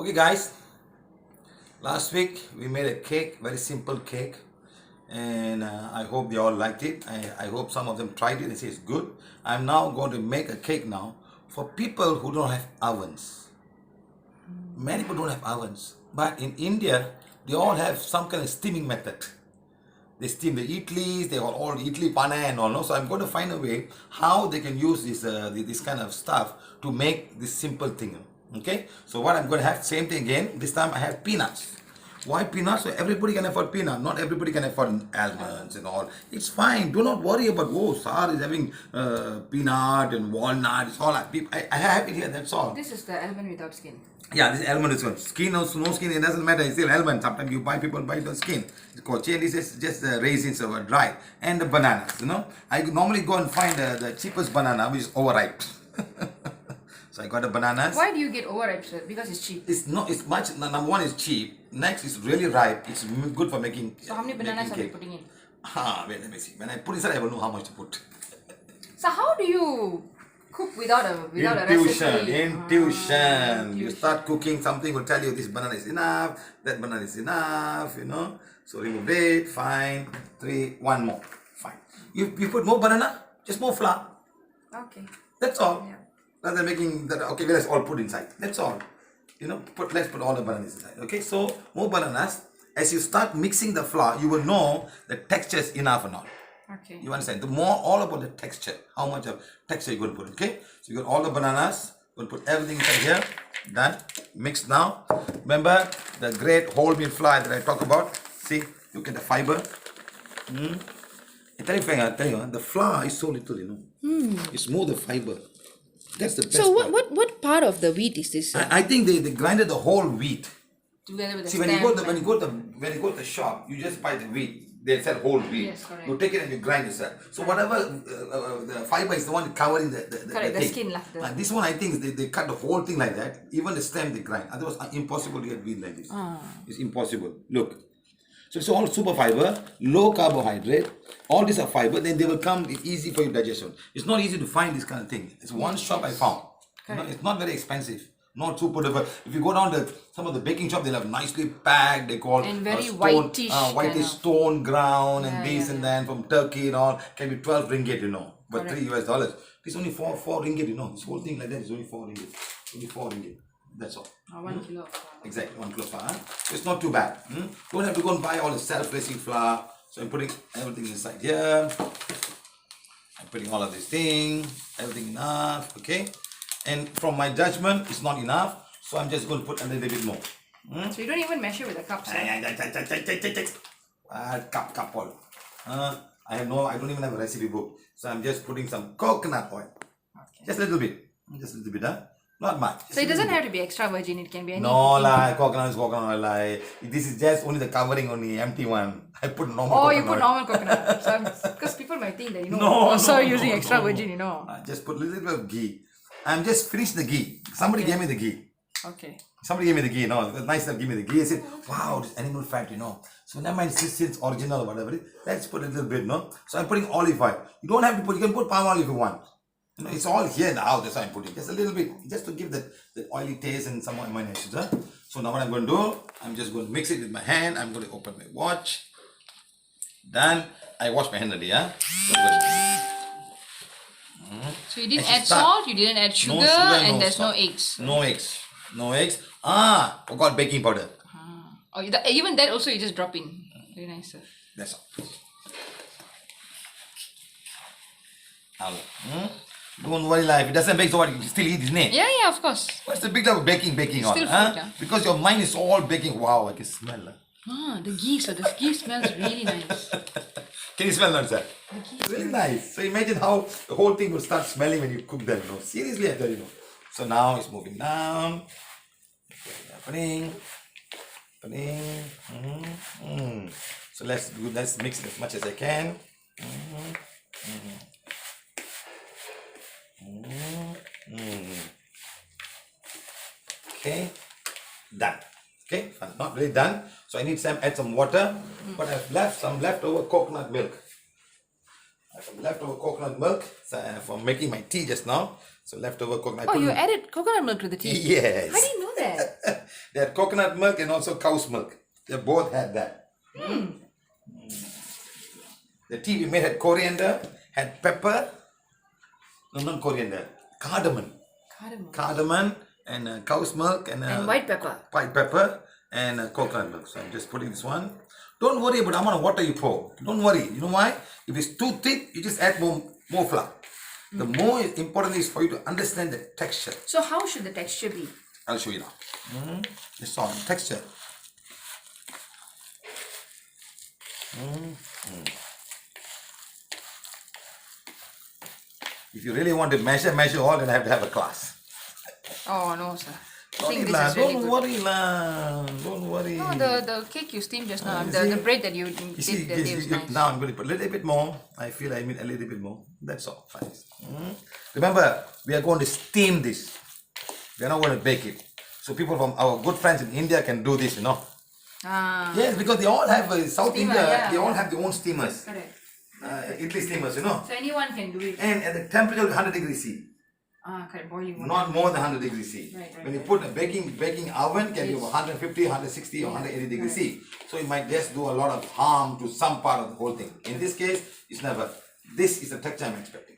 Okay guys, last week we made a cake, very simple cake, and I hope they all liked it. I hope some of them tried it and say it's good. I'm now going to make a cake now for people who don't have ovens. Many people don't have ovens, but in India they all have some kind of steaming method. They steam the idlis, they got all idli pana and all. No? So I'm going to find a way how they can use this kind of stuff to make this simple thing. Okay, so what I'm going to have, same thing again. This time I have peanuts. Why peanuts? So everybody can afford peanut. Not everybody can afford almonds and all. It's fine. Do not worry about, oh, Sar is having peanut and walnut. It's all I have it here. That's all. This is the almond without skin. Yeah, this almond is good. Skin or no skin, it doesn't matter. It's still almond. Sometimes you buy, people buy the skin. It's called chain. This is just the raisins that were dry. And the bananas, you know. I normally go and find the cheapest banana, which is overripe. So I got the bananas. Why do you get overripe, sir? Because it's cheap. It's much. Number one is cheap. Next is really ripe. It's good for making. So how many bananas are you putting in? Wait, let me see. When I put inside, I will know how much to put. So how do you cook without a recipe? Intuition. You start cooking, something will tell you this banana is enough, that banana is enough, you know. So remove it, fine. 3, 1 more, fine. You put more banana, just more flour. Okay. That's all. Yeah. Rather than making that, okay, let's all put inside. That's all. You know, let's put all the bananas inside. Okay, so more bananas. As you start mixing the flour, you will know the texture is enough or not. Okay. You understand? The more, all about the texture. How much of texture you're going to put, okay? So you got all the bananas. Going to put everything inside here. Done. Mix now. Remember the great whole wheat flour that I talked about? See, look at the fiber. I tell you, the flour is so little, you know. It's more the fiber. That's the best So part. what part of the wheat is this? I think they grinded the whole wheat. Together with the See, when you go to the shop, you just buy the wheat. They sell whole wheat. Yes, correct. You take it and you grind yourself. So whatever the fiber is the one covering the Correct, the thing. skin lah. This one I think they cut the whole thing like that. Even the stem they grind. Otherwise, impossible to get wheat like this. It's impossible. Look. So it's all super fiber, low carbohydrate. All these are fiber. Then they will come easy for your digestion. It's not easy to find this kind of thing. It's one shop I found. You know, it's not very expensive. Not super duper. If you go down to some of the baking shop, they'll have nicely packed. They call and very stone, whitish stone ground and this and yeah. then from Turkey and all. Can be 12 ringgit, you know, but Correct. $3 US. It's only 4 ringgit, you know. This whole thing like that is only 4 ringgit. Only 4 ringgit. That's all. 1 kilo of flour. Exactly, 1 kilo flour. So it's not too bad. Don't have to go and buy all the self-raising flour. So I'm putting everything inside here. I'm putting all of this thing, everything enough, okay? And from my judgment, it's not enough. So I'm just going to put a little bit more. So you don't even measure with a cup, sir? Cup all. I don't even have a recipe book. So I'm just putting some coconut oil. Okay. Just a little bit. Just a little bit, huh? Not much. So it doesn't have to be extra virgin, it can be any. No, coconut is coconut oil. This is just only the covering, only empty one. I put normal coconut you put oil. normal coconut. Because people might think that, you know, using extra virgin, you know. I just put a little bit of ghee. I'm just finished the ghee. Somebody gave me the ghee. Okay. Somebody gave me the ghee, it was nice to give me the ghee. I said, wow, this animal fat, you know. So never mind, since it's original or whatever, let's put a little bit, no? So I'm putting olive oil. You don't have to put, you can put palm oil if you want. You know, it's all here now, that's why I'm putting just a little bit, just to give that oily taste and some amino acids. Huh? So now what I'm going to do, I'm just going to mix it with my hand. I'm going to open my watch. Done. I wash my hand already, huh? So you didn't add salt, you didn't add sugar, and there's no eggs. No eggs. No eggs. Forgot baking powder. Oh, even that also you just drop in. Very nice, sir. That's all. Don't worry, if it doesn't bake, so what? You still eat, isn't it? Yeah, of course. What's the big deal of baking on? Still food, huh? Because your mind is all baking. Wow, I can smell. The ghee, so the ghee smells really nice. Can you smell that, sir? Really nice. So imagine how the whole thing will start smelling when you cook them, you know. Seriously, I tell you. So now it's moving down. Happening. So let's mix it as much as I can. Okay, done. Okay, not really done. So I need to add some water, but I've left some leftover coconut milk. I have some leftover coconut milk for making my tea just now. So leftover coconut. Oh, you added coconut milk to the tea? Yes. I didn't know that. They had coconut milk and also cow's milk. They both had that. The tea we made had coriander, had pepper. No, not coriander. Cardamom. Cardamom and cow's milk and white pepper. White pepper and coconut milk. So I'm just putting this one. Don't worry about how much water you pour. Don't worry. You know why? If it's too thick, you just add more flour. The more important is for you to understand the texture. So how should the texture be? I'll show you now. It's on texture. If you really want to measure all, then I have to have a class. Oh no, sir. I Don't think this is really good. worry lah. Don't worry. No, the cake you steamed just now, the bread that you did see, that day was nice. now I'm going to put a little bit more. I feel I need a little bit more. That's all. Fine. Remember, we are going to steam this. We are not going to bake it. So people from our good friends in India can do this, you know. Yes, because they all have South Steamer, India. yeah. They all have their own steamers. Correct. Italy steamers, you know. So anyone can do it. And at the temperature of 100 degrees C. Correct. Boiling water. Not more than 100 degrees C. Right, When you put a baking oven, can be 150, 160 or 180 degrees C. So it might just do a lot of harm to some part of the whole thing. In this case, it's never. This is the texture I'm expecting.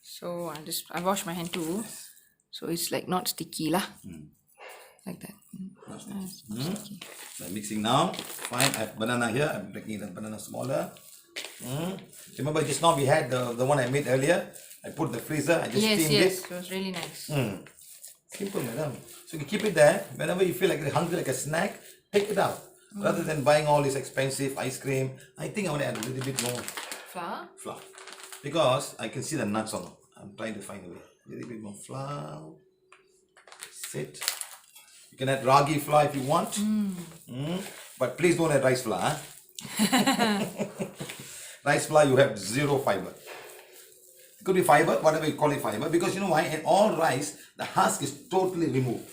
So I wash my hand too. So it's like not sticky lah. Like that. Sticky. So I'm mixing now. Fine, I have banana here. I'm making the banana smaller. Remember just now we had the one I made earlier. I put the freezer. I just steamed it. It was really nice. Simple, madam. So you keep it there. Whenever you feel like you're hungry, like a snack, take it out. Rather than buying all this expensive ice cream, I think I want to add a little bit more flour. Because I can see the nuts on it. I'm trying to find a way. A little bit more flour. Sit. You can add ragi flour if you want. But please don't add rice flour. Rice flour, you have zero fiber. It could be fiber, whatever you call it fiber. Because you know why? In all rice, the husk is totally removed.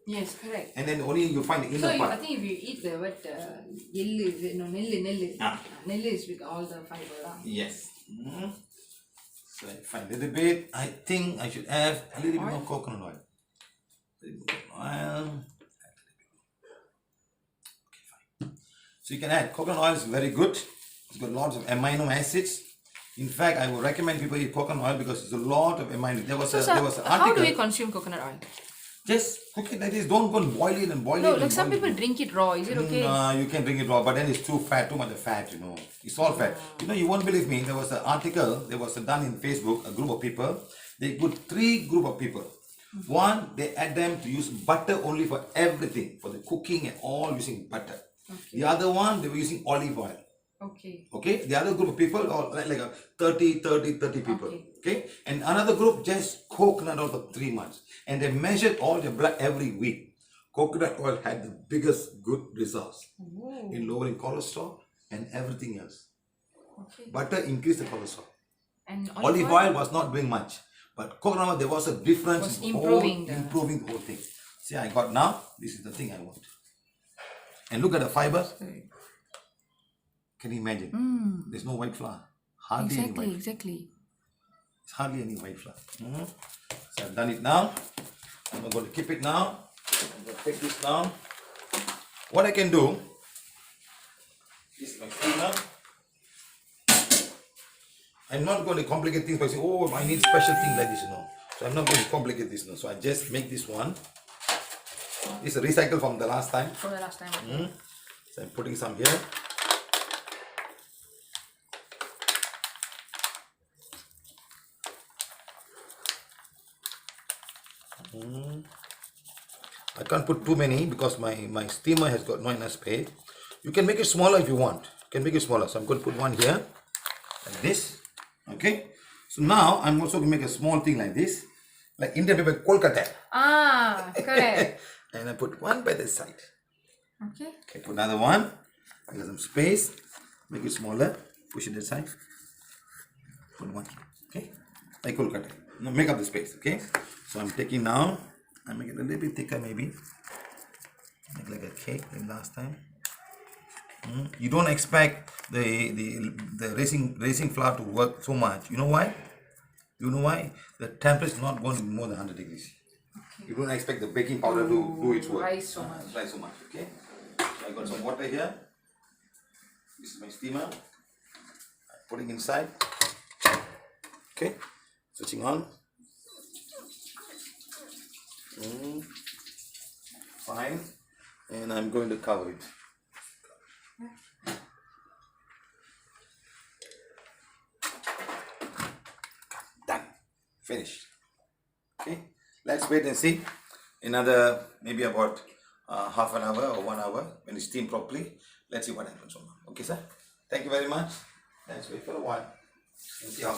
Yes, correct. And then only you find the inner So part. I think if you eat the what yellow, is it? No, nellu. Nellu is with all the fiber lah. Yes. So I find a little bit. I think I should add a little bit more coconut oil. A little bit more oil. Okay, fine. So you can add coconut oil is very good. It's got lots of amino acids. In fact, I would recommend people eat coconut oil because it's a lot of amino. There was an article. How do we consume coconut oil? Just cook it like this. Don't go and boil it and boil it. No, like some people drink it raw. Is it okay? No, you can drink it raw, but then it's too much of fat, you know. It's all fat. You know, you won't believe me. There was an article, there was done in Facebook, a group of people. They put 3 group of people. One, they had them to use butter only for everything, for the cooking and all using butter. The other one, they were using olive oil. Okay. The other group of people, or like a 30 people. Okay. And another group just coconut oil for 3 months. And they measured all their blood every week. Coconut oil had the biggest good results in lowering cholesterol and everything else. Butter increased the cholesterol. And Olive oil was not doing much. But coconut oil, there was a difference in improving the whole thing. See, I got now, this is the thing I want. And look at the fiber. Can you imagine? There's no white flour. Hardly any white. Exactly. It's hardly any white flour. So I've done it now. I'm going to keep it now. I'm going to take this down. What I can do is my cleaner. I'm not going to complicate things by saying, oh, I need special thing like this, you know. So I'm not going to complicate this now. So I just make this one. It's a recycle from the last time. From the last time. So I'm putting some here. I can't put too many because my steamer has got not enough space. You can make it smaller if you want. You can make it smaller. So I'm going to put one here, like this. Okay. So now I'm also going to make a small thing like this, like Indian people Kolkata. Correct. And I put one by the side. Okay. Put another one. I got some space. Make it smaller. Push it aside. Put one. Okay. Like Kolkata. Now make up the space. Okay. So I'm taking now. I make it a little bit thicker maybe. Make like a cake like last time. You don't expect the racing flour to work so much. You know why? The temperature is not going to be more than 100 degrees. You don't expect the baking powder to do its work. Rise so much. Rise so much, okay? So I got some water here. This is my steamer. I'm putting inside. Okay, switching on. Fine. And I'm going to cover it. Done. Finished. Okay, let's wait and see. Another maybe about half an hour or 1 hour when it's steamed properly. Let's see what happens. Okay, sir. Thank you very much. Let's wait for a while. Let's see how.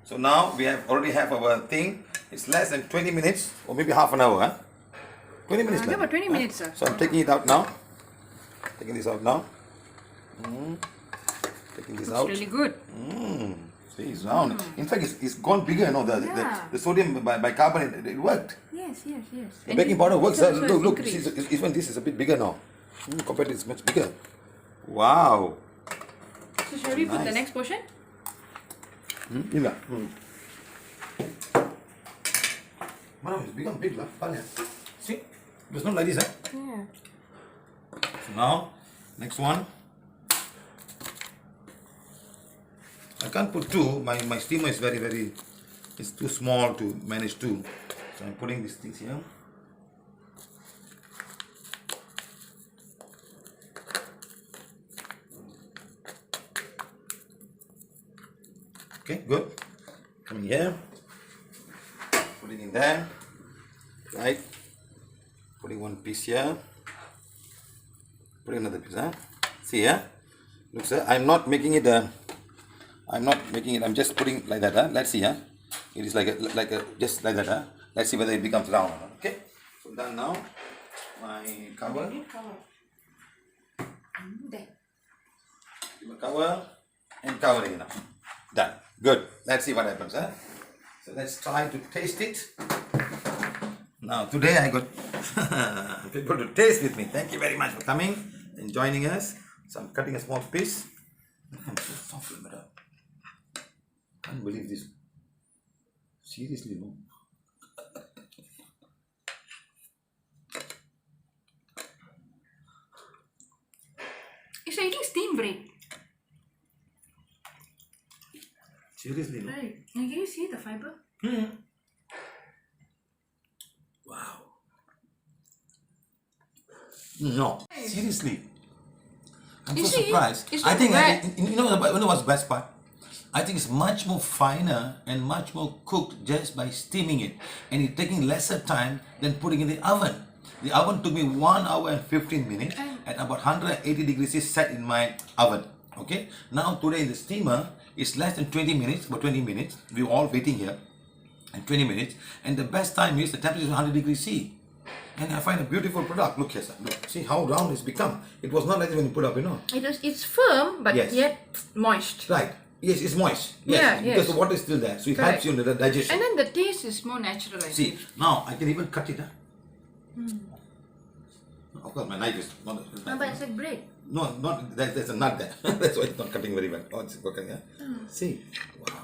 So now we already have our thing. It's less than 20 minutes or maybe half an hour. Huh? 20 minutes. About 20 minutes, sir. So I'm taking it out now. Taking this out now. Taking this out. It's really good. See, it's round. In fact, it's gone bigger. No, the sodium bicarbonate, it worked. Yes. The baking powder works. So Look. Even this is a bit bigger now. Compared to it's much bigger. Wow. So shall we put the next portion? Wow, it's become big, lah. See? It was not like this, huh? Yeah. So now, next one. I can't put two. My steamer is very, it's too small to manage two. So I'm putting these things here. Okay, good. Coming here. Put it in there. Right. Putting one piece here. Put another piece, huh? See, yeah? Look, sir, I'm not making it, I'm just putting like that, huh? Let's see, huh? It is just like that, huh? Let's see whether it becomes round or not, okay? So done now. My cover. There. My cover and covering it now. Done. Good. Let's see what happens, huh? So let's try to taste it. Now today I got people to taste with me. Thank you very much for coming and joining us. So I'm cutting a small piece. I'm so soft, madam. Can't believe this. Seriously, no. It's like eating steamed bread. Seriously, no. Right. And can you see the fiber? Wow. No, seriously. I'm so surprised. It's I not think, bad. you know what's the best part? I think it's much more finer and much more cooked just by steaming it. And it's taking lesser time than putting in the oven. The oven took me 1 hour and 15 minutes at about 180 degrees is set in my oven. Okay. Now today in the steamer, it's less than 20 minutes, about 20 minutes. We're all waiting here. And 20 minutes. And the best time is the temperature is 100 degrees C. And I find a beautiful product. Look here, sir. Look. See how round it's become. It was not like this when you put up, you know. It's firm, but Yes. yet moist. Right. Yes, it's moist. Yes, Yeah, because yes. the water is still there. So it Correct. helps you in the digestion. And then the taste is more natural. I See, think. now I can even cut it. Of course, my knife is not. No, but it's like bread. No, not there's a nut there. That's why it's not cutting very well. Oh, it's working, yeah? See, wow.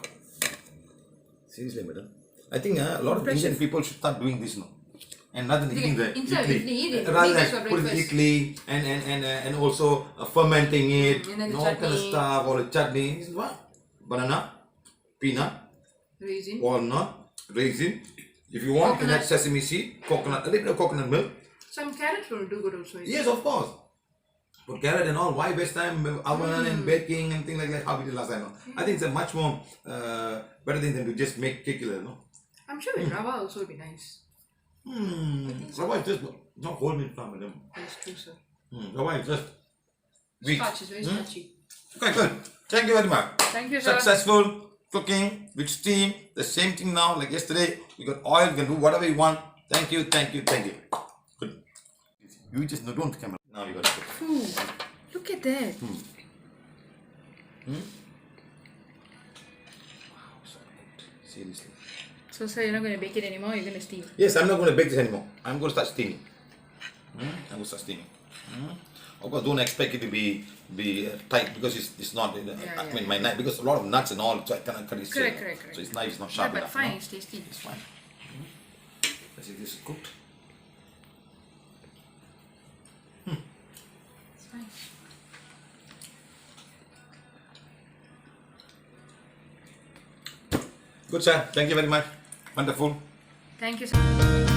Seriously, madam. I think a lot of Indian people should start doing this now. And rather than eating the instead of idli, eating, rather make this for than putting breakfast. idli and also fermenting it, And then the all kind of chutney. stuff, or the chutney. This is what? Banana, peanut, Raisin. walnut, raisin. If you want, you can add sesame seed, coconut, a little bit of coconut milk. Some carrots will do good also. Yes, of course. Put carrot and all. Why waste time oven and baking and things like that? How we did last time. No? I think it's a much more better thing than to just make cake, no? I'm sure with rava also would be nice. Rava is just not whole milk now, madam. That's true, sir. Rava is just weak. Starch is very starchy. Okay, good. Thank you very much. Thank you, sir. Successful cooking with steam. The same thing now, like yesterday. You got oil, you can do whatever you want. Thank you, thank you, thank you. Good. You just don't camera. Now you got to cook. Ooh, look at that. Wow, so good. Seriously. So, sir, you're not going to bake it anymore, you're going to steam. Yes, I'm not going to bake this anymore. I'm going to start steaming. I'm going to start steaming. Of course, don't expect it to be tight because it's not. I mean, my knife, because a lot of nuts and all, so I cannot cut it straight. Correct. So its knife is not Yeah, sharp but enough. fine, No? it's tasty. It's fine. As it is cooked. It's fine. Good, sir. Thank you very much. Wonderful. Thank you, sir.